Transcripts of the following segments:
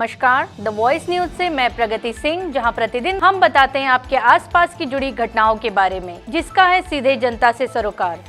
नमस्कार, the voice news से मैं प्रगति सिंह, जहां प्रतिदिन हम बताते हैं आपके आसपास की जुड़ी घटनाओं के बारे में, जिसका है सीधे जनता से सरोकार।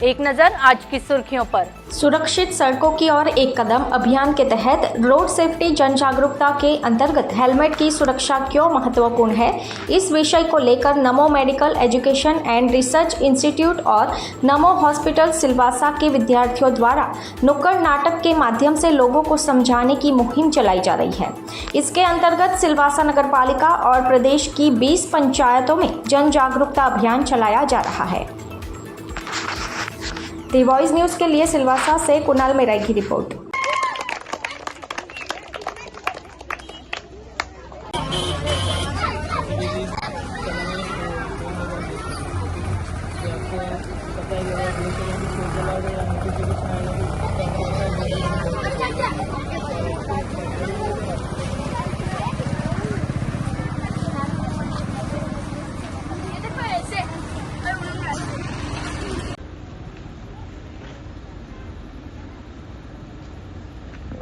एक नजर आज की सुर्खियों पर। सुरक्षित सड़कों की ओर एक कदम अभियान के तहत रोड सेफ्टी जन जागरूकता के अंतर्गत हेलमेट की सुरक्षा क्यों महत्वपूर्ण है, इस विषय को लेकर नमो medical education and research institute और नमो हॉस्पिटल सिलवासा के विद्यार्थियों द्वारा नुक्कड़ नाटक के माध्यम से लोगों को समझाने की मुहिम चलाई जा रही है। इसके अंतर्गत सिलवासा नगरपालिका और प्रदेश की 20 पंचायतों में जन जागरूकता अभियान चलाया जा रहा है। द वॉइस न्यूज़ के लिए सिलवासा से कुणाल मेराई की रिपोर्ट।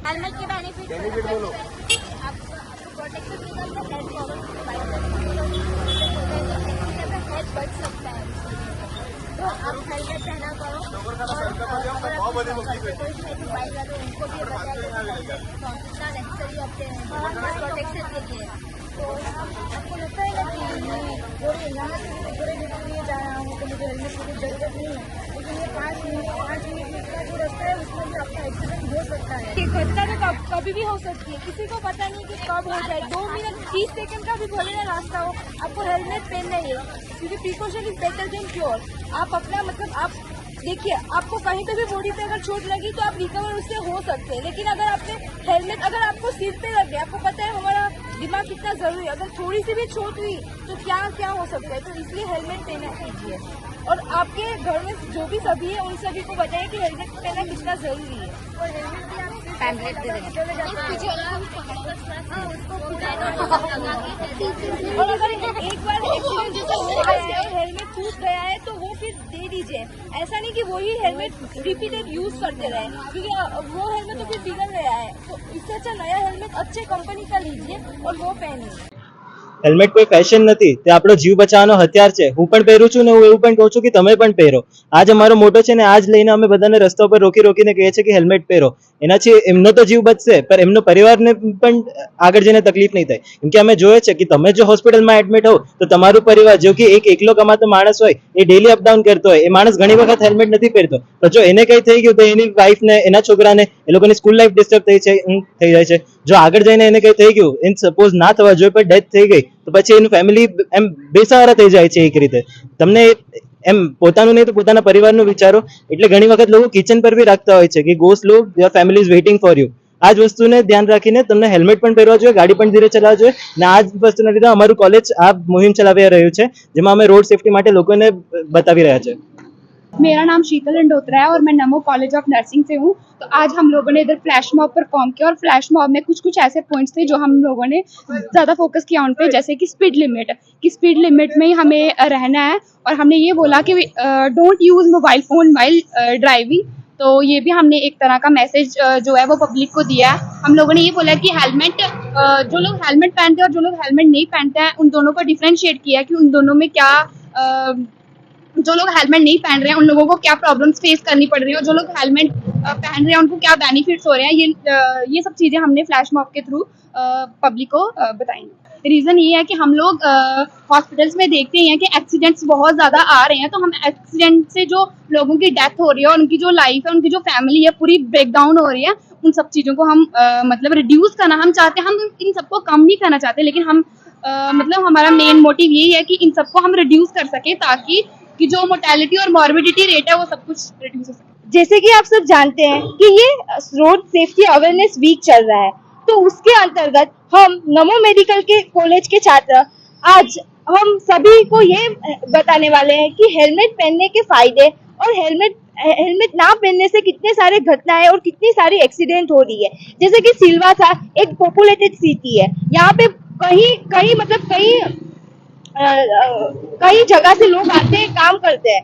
हेलमेट के बेनिफिट बोलो। आपको प्रोटेक्शन मिलता है, हेड कवर प्रोवाइड हेड बच सकता है, तो आप हेलमेट पहना करो और बाइक वाले उनको भी बताया कितना नेसेसरी आपके प्रोटेक्शन के लिए। तो आपको लगता है ना कि यहाँ से पूरे लिए जा रहा हूँ तो मुझे हेलमेट की जरूरत नहीं है, लेकिन ये 5 मिनट में इतना जो रास्ता है उसमें भी आपका एक्सीडेंट हो सकता है। घटना तो कभी भी हो सकती है, किसी को पता नहीं कि कब हो जाए। 2 मिनट 30 सेकंड का भी भले ना रास्ता हो, आपको हेलमेट पहनना ही है, क्योंकि precaution is better than cure. आप अपना आप देखिए, आपको कहीं पे भी बॉडी पे अगर चोट लगी तो आप रिकवर उससे हो सकते हैं, लेकिन अगर आपने हेलमेट अगर आपको सिर पे लग गया, आपको पता है हमारा दिमाग कितना जरूरी है, अगर थोड़ी सी भी चोट हुई तो क्या क्या हो सकता है। तो इसलिए हेलमेट पहना कीजिए, और आपके घर में जो भी सभी है उन सभी को बताइए कि हेलमेट पहनना कितना जरूरी है। और हेलमेट भी आप पैम्पलेट दे और अगर एक बार एक्सीडेंट जैसा हो गया है और हेलमेट टूट गया है तो वो फिर दे दीजिए। ऐसा नहीं कि वही हेलमेट रिपीटेड यूज करते रहे, क्योंकि वो हेलमेट तो फिर बिगड़ गया है। तो इससे अच्छा नया हेलमेट अच्छे कंपनी का लीजिए और वो पहनिए। હેલ્મેટ કોઈ ફેશન નથી, તે આપણો જીવ બચાવવાનો હથિયાર છે। હું પણ પહેરું છું ને હું એવું પણ કહું છું કે તમે પણ પહેરો। આજ અમારો મોટો છે ને આજ લઈને અમે બધાને રસ્તા પર રોકી રોકીને કહીએ છીએ કે હેલ્મેટ પહેરો। એનાથી એમનો તો જીવ બચશે, પણ એમનો પરિવારને પણ આગળ જઈને તકલીફ નહીં થાય। કેમ કે અમે જોઈએ છે કે તમે જો હોસ્પિટલમાં એડમિટ હો તો તમારું પરિવાર જો કે એક એકલો કમાતો માણસ હોય, એ ડેલી અપડાઉન કરતો હોય, એ માણસ ઘણી વખત હેલ્મેટ નથી પહેરતો, તો જો એને કંઈ થઈ ગયું તો એની વાઈફને, એના છોકરાને, એ લોકોની સ્કૂલ લાઈફ ડિસ્ટર્બ થઈ જાય છે। જો આગળ જઈને એને કંઈ થઈ ગયું, એને સપોઝ ના થવા જોઈએ પણ ડેથ થઈ ગઈ તો પછી એનું ફેમિલી એમ બેસહારા થઈ જાય છે। એક રીતે તમને એમ પોતાનું નહીં તો પોતાના પરિવારનું વિચારો। એટલે ઘણી વખત લોકો કિચન પર બી રાખતા હોય છે કે go slow, your family is waiting for you. આ જ વસ્તુને ધ્યાન રાખીને તમને હેલ્મેટ પણ પહેરવા જોઈએ, ગાડી પણ ધીરે ચલાવવા જોઈએ। ને આ જ વસ્તુના લીધે અમારું કોલેજ આ મુહિમ ચલાવી રહ્યું છે, જેમાં અમે રોડ સેફટી માટે લોકોને બતાવી રહ્યા છે। मेरा नाम शीतल इंडोत्रा है और मैं नमो कॉलेज ऑफ नर्सिंग से हूँ। तो आज हम लोगों ने इधर फ्लैश मॉब परफॉर्म किया, और फ्लैश मॉब में कुछ ऐसे पॉइंट्स थे जो हम लोगों ने ज़्यादा फोकस किया उन पे, जैसे कि स्पीड लिमिट में ही हमें रहना है, और हमने ये बोला कि don't use mobile phone while driving. तो ये भी हमने एक तरह का मैसेज जो है वो पब्लिक को दिया है। हम लोगों ने ये बोला कि हेलमेट, जो लोग हेलमेट पहनते हैं और जो लोग हेलमेट नहीं पहनते हैं, उन दोनों को डिफ्रेंशिएट किया कि उन दोनों में क्या, जो लोग हेलमेट नहीं पहन रहे हैं उन लोगों को क्या प्रॉब्लम्स फेस करनी पड़ रही है, और जो लोग हेलमेट पहन रहे हैं उनको क्या बेनिफिट्स हो रहे हैं। ये सब चीज़ें हमने फ्लैश मॉब के थ्रू पब्लिक को बताएंगे। रीज़न ये है कि हम लोग हॉस्पिटल्स में देखते हैं कि एक्सीडेंट्स बहुत ज़्यादा आ रहे हैं, तो हम एक्सीडेंट से जो लोगों की डेथ हो रही है और उनकी जो लाइफ है, उनकी जो फैमिली है पूरी ब्रेक डाउन हो रही है, उन सब चीज़ों को हम मतलब रिड्यूस करना हम चाहते हैं। हम इन सबको कम नहीं करना चाहते, लेकिन हम मतलब हमारा मेन मोटिव यही है कि इन सबको हम रिड्यूस कर सकें, ताकि कि जो मोर्टेलिटी और मॉर्बिडिटी रेट है वो सब कुछ रिड्यूस हो सके। जैसे कि आप सब जानते हैं कि ये रोड सेफ्टी अवेयरनेस वीक चल रहा है, तो उसके अंतर्गत हम नमो मेडिकल के कॉलेज के छात्र आज हम सभी को ये बताने वाले हैं कि हेलमेट पहनने के फायदे और हेलमेट ना पहनने से कितने सारे घटनाएं और कितनी सारी एक्सीडेंट हो रही है। जैसे कि सिलवासा एक पॉपुलेटेड सिटी है, यहाँ पे कई जगह से लोग आते हैं, काम करते हैं।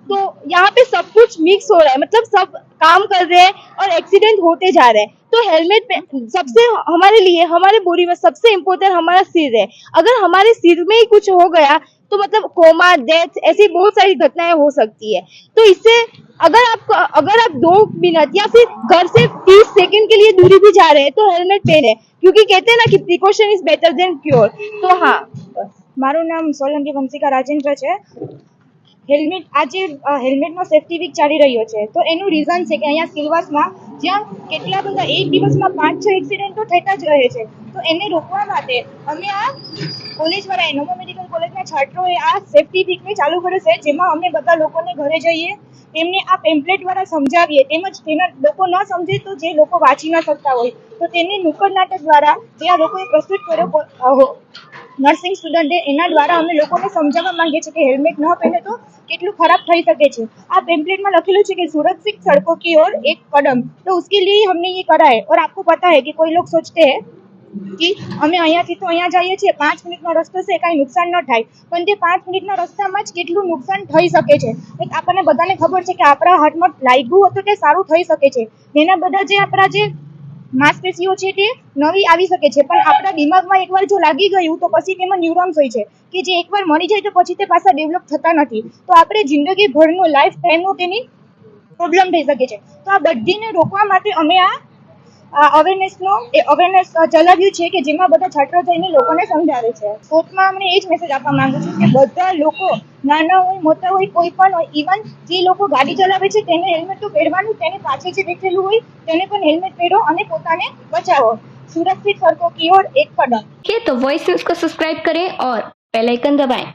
तो यहाँ पे सब कुछ मिक्स हो रहा है, मतलब सब काम कर रहे हैं और एक्सीडेंट होते जा रहे हैं। तो हेलमेट पे सबसे हमारे लिए, हमारे बॉडी में सबसे इम्पोर्टेंट हमारा सिर है। अगर हमारे सिर में ही कुछ हो गया तो मतलब कोमा, डेथ, ऐसी बहुत सारी घटनाएं हो सकती है। तो इससे अगर आप 2 मिनट या फिर घर से 30 सेकंड के लिए दूरी भी जा रहे हैं तो हेलमेट पहने, क्योंकि कहते हैं ना कि precaution is better than cure. तो हाँ, મારું નામ સોલંકી વંશિકા રાજેન્દ્ર છે। હેલ્મેટ આજે હેલ્મેટનો સેફટી વીક ચાલી રહ્યો છે, તો એનું રીઝન છે કે અહીંયા સિલવાસમાં જ્યાં કેટલા બધા એક દિવસમાં 5-6 એક્સિડન્ટો થતા જ રહે છે, તો એને રોકવા માટે અમે આ કોલેજવાળાએ, નમો મેડિકલ કોલેજના છાત્રોએ આ સેફટી વીકને ચાલુ કર્યો છે, જેમાં અમે બધા લોકોને ઘરે જઈએ, તેમને આ પેમ્પલેટ દ્વારા સમજાવીએ, તેમજ તેના લોકો ન સમજે તો જે લોકો વાંચી ન શકતા હોય તો તેને નુક્કડ નાટક દ્વારા જે આ લોકોએ પ્રસ્તુત કર્યો નર્સિંગ સ્ટુડન્ટે, એના દ્વારા અમે લોકોને સમજાવવા માંગીએ છીએ કે હેલ્મેટ ન પહેરે તો કેટલું खराब થઈ શકે છે। આ પેમ્પલેટમાં લખેલું છે કે सुरक्षित सड़कों की ओर एक कदम, तो उसके लिए हमने ये करा है। और आपको पता है कि कोई लोग सोचते हैं कि અમે અહીંયાથી તો અહીંયા જઈએ છીએ, 5 મિનિટનો રસ્તો છે, કાંઈ નુકસાન ન થાય, પણ તે 5 મિનિટના રસ્તામાં જ કેટલું નુકસાન થઈ શકે છે આપણને બધાને ખબર છે કે આપણા હાથમાં લાગ્યું હતું તે સારું થઈ શકે છે। એના બધા જે આપણા જે માંસપેશીઓ છે તે નવી આવી શકે છે, પણ આપણા દિમાગમાં એકવાર જો લાગી ગયું તો પછી તેમાં ન્યુરોન્સ હોય છે કે જે એકવાર મરી જાય તો પછી તે પાછા ડેવલપ થતા નથી, તો આપણે જિંદગીભરનો લાઈફ ટાઈમનો તેની પ્રોબ્લેમ થઈ શકે છે। તો આ બધીને રોકવા માટે અમે આ અવેરનેસ ચલાવ્યું છે કે જેમાં બધા છાત્રો જઈને લોકોને સમજાવે છે। કોર્ટમાં અમને એ જ મેસેજ આપવા માંગુ છું કે બધા લોકો, નાના હોય મોટા હોય કોઈ પણ હોય, ઇવન જે લોકો ગાડી ચલાવે છે તેને હેલ્મેટ તો પહેરવાનું, તેને પાછળ જે બેઠેલું હોય તેને પણ હેલ્મેટ પહેરો અને પોતાને बचाओ। सुरक्षित सड़कों की ओर एक कदम। तो वॉइस न्यूज को सब्सक्राइब करें और बेल आइकन दबाएं।